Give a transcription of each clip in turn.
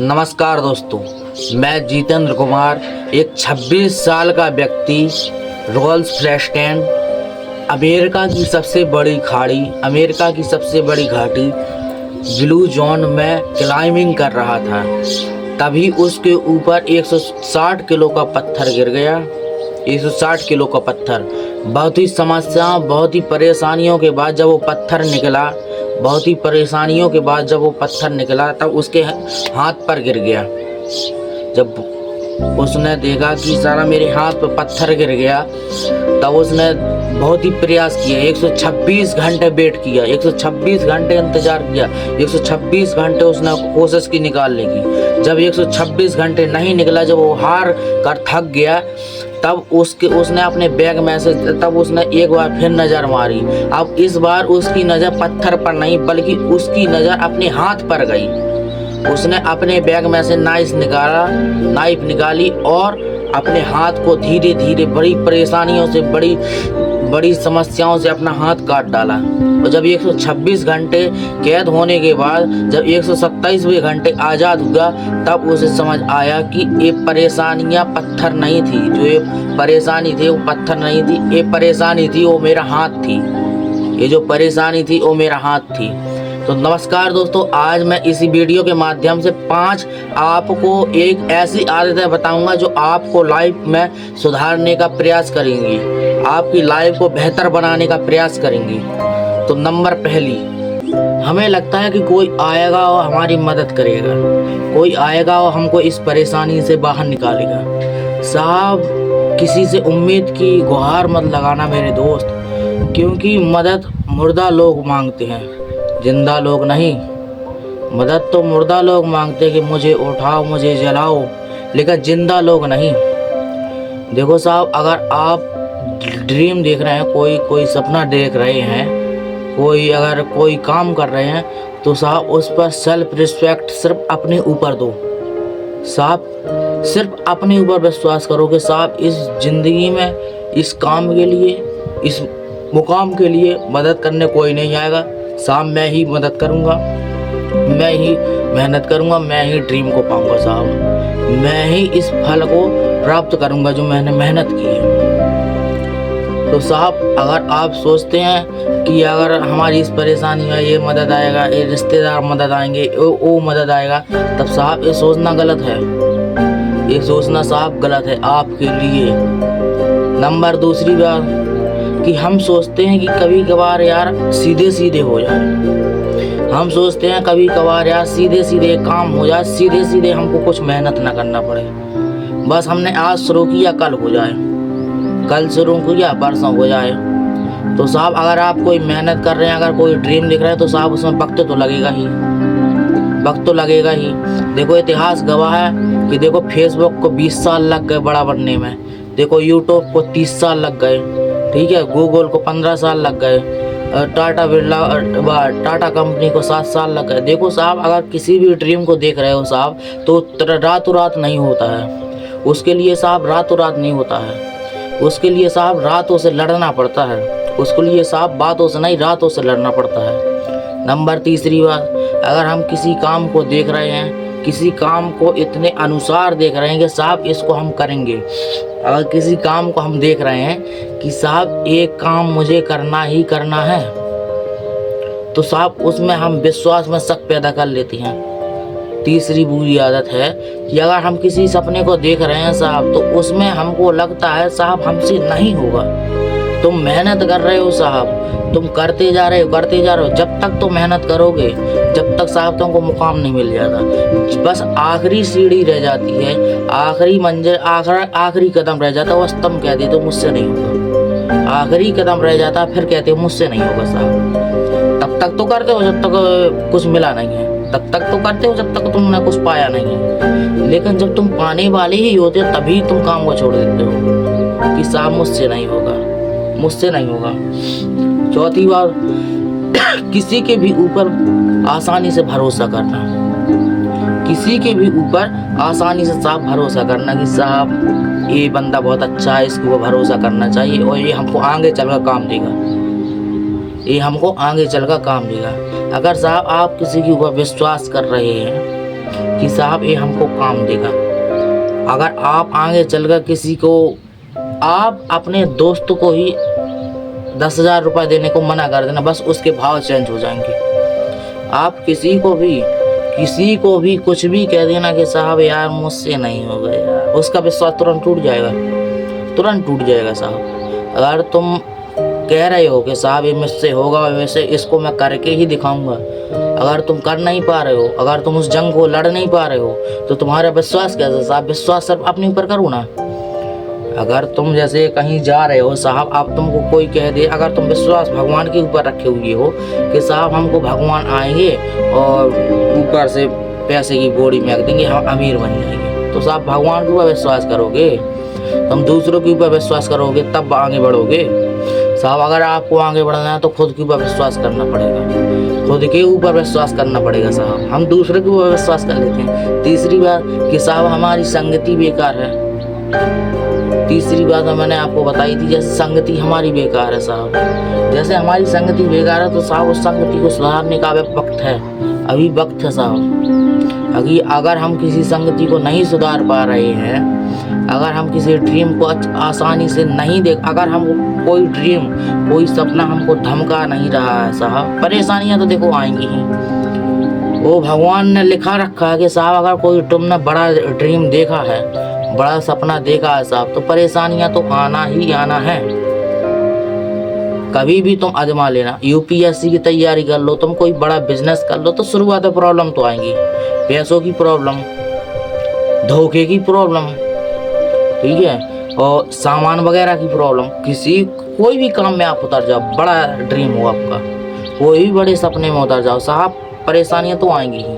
नमस्कार दोस्तों, मैं जितेंद्र कुमार, एक 26 साल का व्यक्ति, रॉल्स फ्लैशटैन, अमेरिका की सबसे बड़ी खाड़ी, अमेरिका की सबसे बड़ी घाटी ब्लू जोन में क्लाइंबिंग कर रहा था। तभी उसके ऊपर 160 किलो का पत्थर गिर गया। 160 किलो का पत्थर। बहुत ही समस्याओं, बहुत ही परेशानियों के बाद जब वो पत्थर निकला, बहुत ही परेशानियों के बाद जब वो पत्थर निकला तब उसके हाथ पर गिर गया। जब उसने देखा कि सारा मेरे हाथ पर पत्थर गिर गया, तब उसने बहुत ही प्रयास किया। 126 घंटे वेट किया, 126 घंटे इंतजार किया, 126 घंटे उसने कोशिश की निकालने की। जब 126 घंटे नहीं निकला, जब वो हार कर थक गया, तब उसने अपने बैग में से तब उसने एक बार फिर नज़र मारी। अब इस बार उसकी नज़र पत्थर पर नहीं बल्कि उसकी नज़र अपने हाथ पर गई। उसने अपने बैग में से नाइफ निकाली और अपने हाथ को धीरे धीरे बड़ी परेशानियों से, बड़ी समस्याओं से अपना हाथ काट डाला। और जब 126 घंटे कैद होने के बाद जब 127वें घंटे आज़ाद हुआ, तब उसे समझ आया कि ये परेशानियां पत्थर नहीं थी। जो ये परेशानी थी वो पत्थर नहीं थी, ये परेशानी थी वो मेरा हाथ थी। ये जो परेशानी थी वो मेरा हाथ थी। तो नमस्कार दोस्तों, आज मैं इसी वीडियो के माध्यम से 5 आपको एक ऐसी आदतें बताऊंगा जो आपको लाइफ में सुधारने का प्रयास करेंगी, आपकी लाइफ को बेहतर बनाने का प्रयास करेंगी। तो नंबर पहली, हमें लगता है कि कोई आएगा और हमारी मदद करेगा, कोई आएगा और हमको इस परेशानी से बाहर निकालेगा। साहब, किसी से उम्मीद की गुहार मत लगाना मेरे दोस्त, क्योंकि मदद मुर्दा लोग मांगते हैं, जिंदा लोग नहीं। मदद तो मुर्दा लोग मांगते हैं कि मुझे उठाओ, मुझे जलाओ, लेकिन जिंदा लोग नहीं। देखो साहब, अगर आप ड्रीम देख रहे हैं, कोई सपना देख रहे हैं, अगर कोई काम कर रहे हैं, तो साहब उस पर सेल्फ रिस्पेक्ट सिर्फ अपने ऊपर दो। साहब सिर्फ अपने ऊपर विश्वास करो कि साहब इस जिंदगी में, इस काम के लिए, इस मुकाम के लिए मदद करने कोई नहीं आएगा। साहब मैं ही मदद करूँगा, मैं ही मेहनत करूँगा, मैं ही ड्रीम को पाऊँगा। साहब मैं ही इस फल को प्राप्त करूँगा जो मैंने मेहनत की है। तो साहब, अगर आप सोचते हैं कि अगर हमारी इस परेशानी में ये मदद आएगा, ये रिश्तेदार मदद आएंगे, वो मदद आएगा, तब साहब ये सोचना गलत है। ये सोचना साहब गलत है आपके लिए। नंबर दूसरी बात कि हम सोचते हैं कि कभी कभार यार सीधे हो जाए। हम सोचते हैं कभी कभार यार सीधे काम हो जाए, सीधे हमको कुछ मेहनत ना करना पड़े। बस हमने आज शुरू किया कल हो जाए, कल शुरू किया परसों हो जाए। तो साहब अगर आप कोई मेहनत कर रहे हैं, अगर कोई ड्रीम दिख रहा है, तो साहब उसमें वक्त तो लगेगा ही, वक्त तो लगेगा ही। देखो इतिहास गवाह है कि देखो फेसबुक को 20 साल लग गए बड़ा बनने में, देखो यूट्यूब को 30 साल लग गए, ठीक है, गूगल को 15 साल लग गए, टाटा कंपनी को 7 साल लग गए। देखो साहब, अगर किसी भी ड्रीम को देख रहे हो साहब, तो रातों रात नहीं होता है। उसके लिए साहब रातों रात नहीं होता है। उसके लिए साहब रातों से लड़ना पड़ता है। उसके लिए साहब बातों से नहीं, रातों से लड़ना पड़ता है। नंबर तीसरी बात, अगर हम किसी काम को देख रहे हैं, किसी काम को इतने अनुसार देख रहे हैं कि साहब इसको हम करेंगे, अगर किसी काम को हम देख रहे हैं कि साहब एक काम मुझे करना ही करना है, तो साहब उसमें हम विश्वास में शक पैदा कर लेते हैं। तीसरी बुरी आदत है कि अगर हम किसी सपने को देख रहे हैं साहब, तो उसमें हमको लगता है साहब हमसे नहीं होगा। तुम मेहनत कर रहे हो साहब, तुम करते जा रहे हो, जब तक तुम मेहनत करोगे, जब तक साहब तुमको मुकाम नहीं मिल जाता। बस आखिरी सीढ़ी रह जाती है, आखिरी मंजिल, आखिरी कदम रह जाता है, बस तुम कहते हो मुझसे नहीं होगा। आखिरी कदम रह जाता, फिर कहते हो मुझसे नहीं होगा। साहब तब तक तो करते हो जब तक कुछ मिला नहीं है, तब तक तो करते हो जब तक तुमने कुछ पाया नहीं है, लेकिन जब तुम पाने वाले ही होते हो तभी तुम काम को छोड़ देते हो कि साहब मुझसे नहीं होगा, मुझसे नहीं होगा। चौथी बात, किसी के भी ऊपर आसानी से भरोसा करना, किसी के भी ऊपर आसानी से साहब भरोसा करना कि साहब ये बंदा बहुत अच्छा है, इसको भरोसा करना चाहिए और ये हमको आगे चलकर काम देगा, ये हमको आगे चलकर काम देगा। अगर साहब आप किसी के ऊपर विश्वास कर रहे हैं कि साहब ये हमको काम देगा। अगर आप आगे चलकर किसी को, आप अपने दोस्त को ही 10,000 रुपये देने को मना कर देना, बस उसके भाव चेंज हो जाएंगे। आप किसी को भी कुछ भी कह देना कि साहब यार मुझसे नहीं होगा यार, उसका विश्वास तुरंत टूट जाएगा साहब। अगर तुम कह रहे हो कि साहब ये मुझसे होगा, वैसे इसको मैं करके ही दिखाऊंगा, अगर तुम कर नहीं पा रहे हो, अगर तुम उस जंग को लड़ नहीं पा रहे हो, तो तुम्हारा विश्वास कैसे साहब? विश्वास सिर्फ अपने ऊपर करो ना। अगर तुम जैसे कहीं जा रहे हो साहब, अब तुमको कोई कह दे, अगर तुम विश्वास भगवान के ऊपर रखे हुए हो कि साहब हमको भगवान आएंगे और ऊपर से पैसे की बोरी में देंगे, हम अमीर बन जाएंगे, तो साहब भगवान के ऊपर विश्वास करोगे, तुम दूसरों के ऊपर विश्वास करोगे तब आगे बढ़ोगे साहब। अगर आपको आगे बढ़ना है तो खुद के ऊपर विश्वास करना पड़ेगा, खुद के ऊपर विश्वास करना पड़ेगा साहब। हम दूसरे के ऊपर विश्वास कर लेते हैं। तीसरी बात कि साहब हमारी संगति बेकार है। तीसरी बात मैंने आपको बताई थी, जैसे संगति हमारी बेकार है साहब, जैसे हमारी संगति बेकार है तो साहब उस संगति को सुधारने का वक्त है, अभी वक्त है साहब। अगर हम किसी संगति को नहीं सुधार पा रहे हैं, अगर हम किसी ड्रीम को आसानी से नहीं देख, अगर हम कोई ड्रीम, कोई सपना हमको धमका नहीं रहा है साहब, परेशानियां तो देखो आएंगी ही। वो भगवान ने लिखा रखा है कि साहब अगर कोई तुमने बड़ा ड्रीम देखा है, बड़ा सपना देखा है साहब, तो परेशानियां तो आना ही आना है। कभी भी तुम आजमा लेना, यूपीएससी की तैयारी कर लो, तुम कोई बड़ा बिजनेस कर लो, तो शुरुआत में प्रॉब्लम तो आएंगी, पैसों की प्रॉब्लम, धोखे की प्रॉब्लम, ठीक है, और सामान वगैरह की प्रॉब्लम। कोई भी काम में आप उतर जाओ, बड़ा ड्रीम हो आपका, कोई भी बड़े सपने में उतर जाओ साहब, परेशानियां तो आएंगी ही।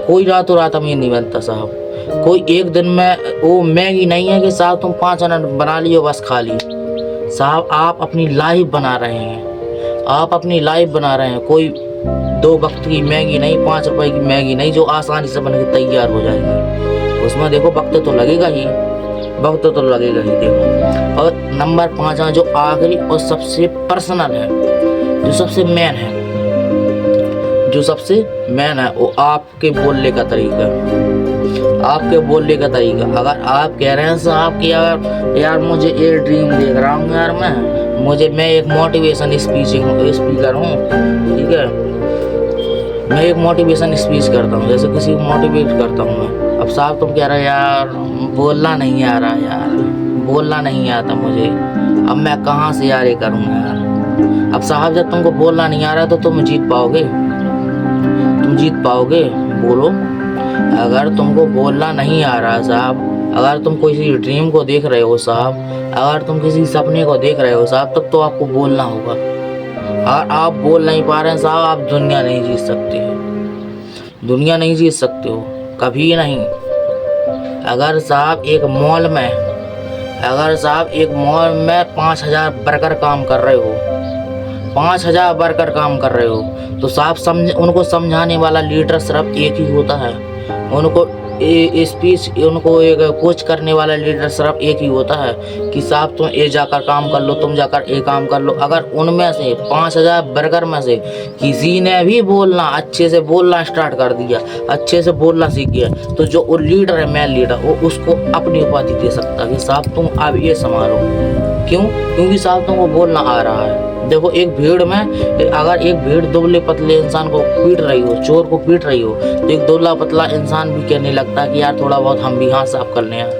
कोई रातों रात अमीर नहीं बनता साहब। कोई एक दिन में वो मैगी नहीं है कि साहब तुम 5 मिनट बना लियो बस खा लियो साहब। आप अपनी लाइफ बना रहे हैं, आप अपनी लाइफ बना रहे हैं। कोई 2 वक्त की मैगी नहीं, 5 रुपए की मैगी नहीं जो आसानी से बन के तैयार हो जाएगी। उसमें देखो वक्त तो लगेगा ही, वक्त तो लगेगा ही देखो। और नंबर 5 जो आखिरी और सबसे पर्सनल है, जो सबसे मेन है, वो आपके बोलने का तरीका। आपके बोलने का तरीका, अगर आप कह रहे हैं साहब कि यार मुझे ये ड्रीम देख रहा हूँ यार, मैं एक मोटिवेशन स्पीकर हूँ, ठीक है, मैं एक मोटिवेशन स्पीच करता हूँ, जैसे किसी को मोटिवेट करता हूँ मैं। अब साहब तुम कह रहे यार बोलना नहीं आ रहा, यार बोलना नहीं आता मुझे, अब मैं कहाँ से यार ये करूँगा यार। अब साहब जब तुमको बोलना नहीं आ रहा तो तुम जीत पाओगे, बोलो। अगर तुमको बोलना नहीं आ रहा साहब, अगर तुम किसी ड्रीम को देख रहे हो साहब, अगर तुम किसी सपने को देख रहे हो साहब, तब तो आपको बोलना होगा। अगर आप बोल नहीं पा रहे हैं साहब, आप दुनिया नहीं जीत सकते हो, कभी नहीं। अगर साहब एक मॉल में 5,000 वर्कर काम कर रहे हो, 5,000 वर्कर काम कर रहे हो, तो साहब उनको समझाने वाला लीडर सिर्फ एक ही होता है, उनको एक कोच करने वाला लीडर सिर्फ एक ही होता है कि साहब तुम ये जाकर काम कर लो, तुम जाकर ये काम कर लो। अगर उनमें से 5,000 वर्कर में से किसी ने भी अच्छे से बोलना स्टार्ट कर दिया, अच्छे से बोलना सीख गया, तो जो वो लीडर है, मेन लीडर, वो उसको अपनी उपाधि दे सकता है कि साहब तुम अब ये संभालो। क्यों? क्योंकि साहब तुमको बोलना आ रहा है। देखो एक भीड़ में, अगर एक भीड़ दुबले पतले इंसान को पीट रही हो, चोर को पीट रही हो, तो एक दुबला पतला इंसान भी कहने लगता है कि यार थोड़ा बहुत हम भी हाथ साफ कर लें यार,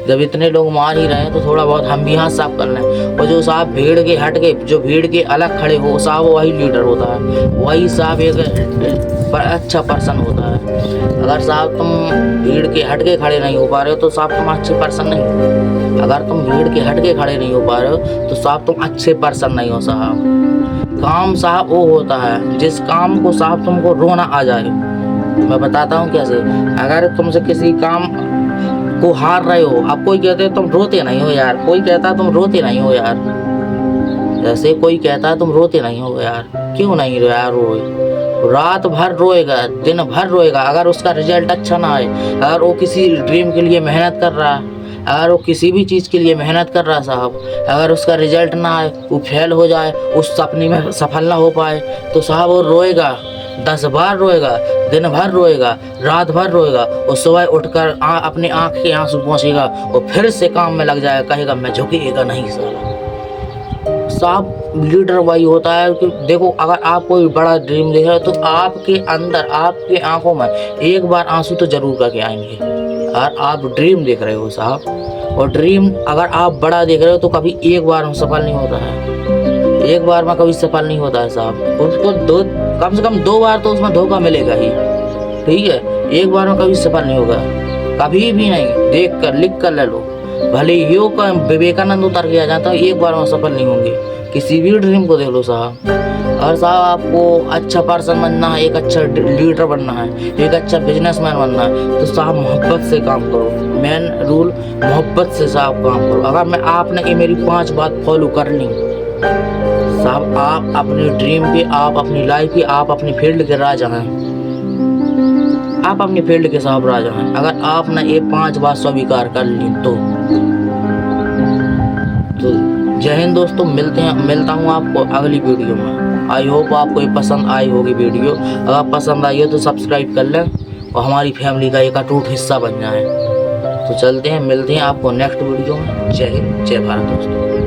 जब इतने लोग मार ही रहे हैं तो थोड़ा बहुत हम भी हाथ साफ कर लें। और जो साहब भीड़ के हट के, जो भीड़ के अलग खड़े हो साहब, वही लीडर होता है, वही साहब एक अच्छा पर्सन होता है। अगर साहब तुम भीड़ के हट के खड़े नहीं हो पा रहे हो तो साहब तुम अच्छे पर्सन नहीं हो। अगर तुम भीड़ के हट के खड़े नहीं हो पा रहे हो तो साहब तुम अच्छे पर्सन नहीं हो साहब। काम साहब वो होता है जिस काम को साहब तुमको रोना आ जाए। मैं बताता हूँ कैसे। अगर तुमसे किसी काम को हार रहे हो, अब कोई कहते तुम रोते नहीं हो यार, कोई कहता तुम रोते नहीं हो यार, जैसे कोई कहता है तुम रोते नहीं हो यार, क्यों नहीं रो यार, रात भर रोएगा, दिन भर रोएगा, अगर उसका रिजल्ट अच्छा ना आए, अगर वो किसी ड्रीम के लिए मेहनत कर रहा है, अगर वो किसी भी चीज़ के लिए मेहनत कर रहा है साहब, अगर उसका रिजल्ट ना आए, वो फेल हो जाए, उस सपने में सफल ना हो पाए, तो साहब वो रोएगा, 10 बार रोएगा, दिन भर रोएगा, रात भर रोएगा और सुबह उठकर अपने आँख के आंसू पोंछेगा और फिर से काम में लग जाएगा, कहेगा मैं झुकेगा नहीं साला। साहब लीडर वही होता है कि देखो, अगर आप कोई बड़ा ड्रीम देख रहे हो तो आपके अंदर, आपके आंखों में एक बार आंसू तो जरूर करके आएंगे। और आप ड्रीम देख रहे हो साहब, और ड्रीम अगर आप बड़ा देख रहे हो तो कभी एक बार में सफल नहीं होता है, एक बार में कभी सफल नहीं होता है साहब। उसको कम से कम 2 बार तो उसमें धोखा मिलेगा ही, ठीक है, एक बार में कभी सफल नहीं होगा, कभी भी नहीं। देख कर लिख कर ले लो, भले योग का विवेकानंद उतर के आ जाता है, एक बार में सफल नहीं होंगे। किसी भी ड्रीम को देख लो साहब। और साहब आपको अच्छा पर्सन बनना है, एक अच्छा लीडर बनना है, एक अच्छा बिजनेसमैन बनना है, तो साहब मोहब्बत से काम करो। मेन रूल मोहब्बत से साहब काम करो। अगर मैं आपने ये मेरी 5 बात फॉलो कर ली साहब, आप अपने ड्रीम के, आप अपनी लाइफ के, आप अपनी फील्ड के राजा हैं, आप अपनी फील्ड के साहब राजा हैं। अगर आपने ये 5 बात स्वीकार कर ली तो जय हिंद दोस्तों। मिलता हूँ आपको अगली वीडियो में। आई होप आपको ये पसंद आई होगी वीडियो। अगर पसंद आई हो तो सब्सक्राइब कर लें और हमारी फैमिली का एक अटूट हिस्सा बन जाए। तो चलते हैं, मिलते हैं आपको नेक्स्ट वीडियो में। जय हिंद, जय भारत दोस्तों।